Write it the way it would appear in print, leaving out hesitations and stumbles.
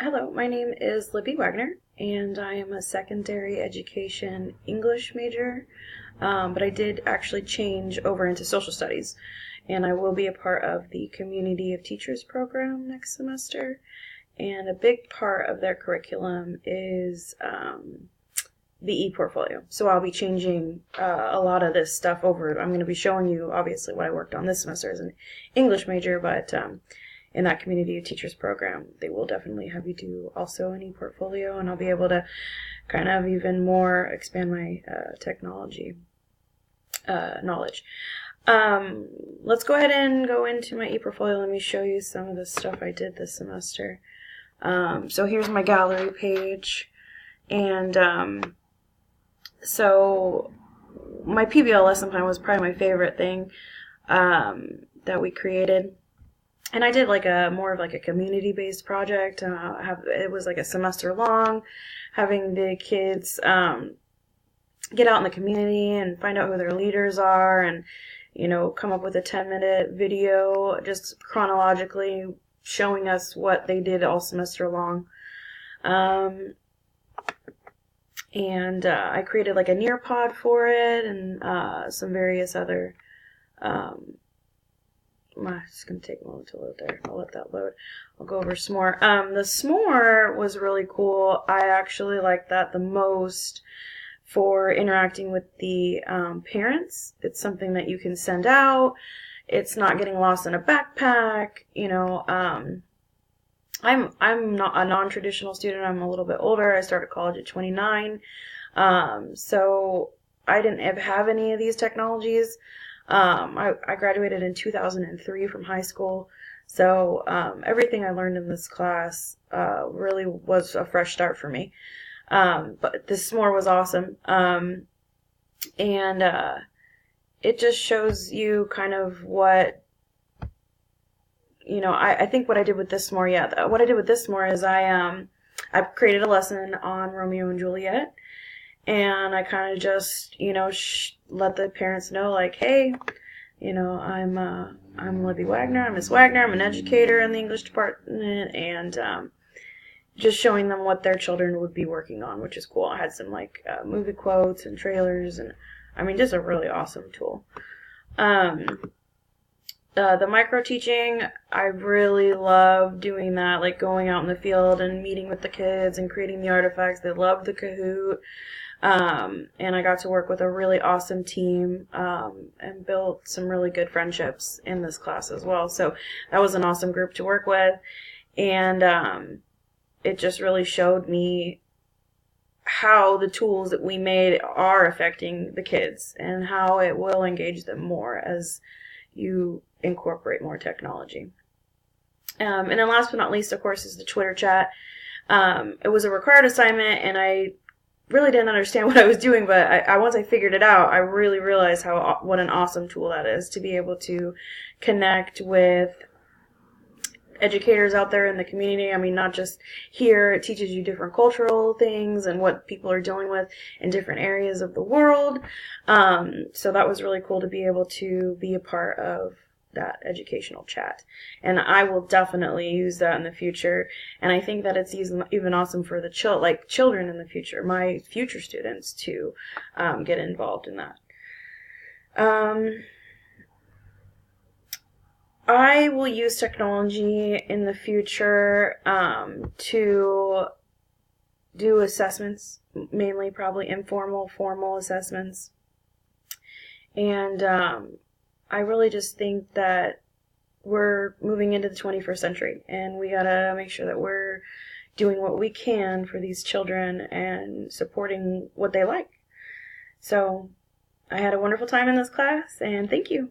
Hello, my name is Libby Wagner, and I am a secondary education English major, but I did actually change over into social studies, and I will be a part of the Community of Teachers program next semester. And a big part of their curriculum is the e-portfolio. So I'll be changing a lot of this stuff over. I'm going to be showing you, obviously, what I worked on this semester as an English major, but in that Community of Teachers program, they will definitely have you do also an e-portfolio, and I'll be able to kind of even more expand my technology knowledge. Let's go ahead and go into my e-portfolio. Let me show you some of the stuff I did this semester. So here's my gallery page, and so my PBL lesson plan was probably my favorite thing that we created. And I did like a more of like a community-based project. It was like a semester long, having the kids get out in the community and find out who their leaders are, and come up with a 10-minute video just chronologically showing us what they did all semester long. And I created like a Nearpod for it, and some various other. It's going to take a moment to load there. I'll let that load. I'll go over s'more. The s'more was really cool. I actually liked that the most for interacting with the parents. It's something that you can send out. It's not getting lost in a backpack. I'm not a non-traditional student. I'm a little bit older. I started college at 29. So I didn't have any of these technologies. I graduated in 2003 from high school, so everything I learned in this class really was a fresh start for me. But this s'more was awesome, and it just shows you kind of what, I think what I did with this s'more, what I did with this s'more is I created a lesson on Romeo and Juliet. And I kind of just, let the parents know, like, hey, I'm Libby Wagner. I'm Miss Wagner. I'm an educator in the English department, and just showing them what their children would be working on, which is cool. I had some like movie quotes and trailers, and just a really awesome tool. The micro teaching, I really love doing that, like going out in the field and meeting with the kids and creating the artifacts. They love the Kahoot. And I got to work with a really awesome team and built some really good friendships in this class as well. So that was an awesome group to work with. And it just really showed me how the tools that we made are affecting the kids and how it will engage them more as you incorporate more technology. And then last but not least, of course, is the Twitter chat. It was a required assignment, and I really didn't understand what I was doing, but once I figured it out, I really realized what an awesome tool that is to be able to connect with educators out there in the community. Not just here. It teaches you different cultural things and what people are dealing with in different areas of the world. So that was really cool to be able to be a part of that educational chat, and I will definitely use that in the future. And I think that it's even awesome for the children in the future, my future students, to get involved in that. I will use technology in the future to do assessments, mainly probably informal, formal assessments, and I really just think that we're moving into the 21st century, and we gotta make sure that we're doing what we can for these children and supporting what they like. So I had a wonderful time in this class, and thank you.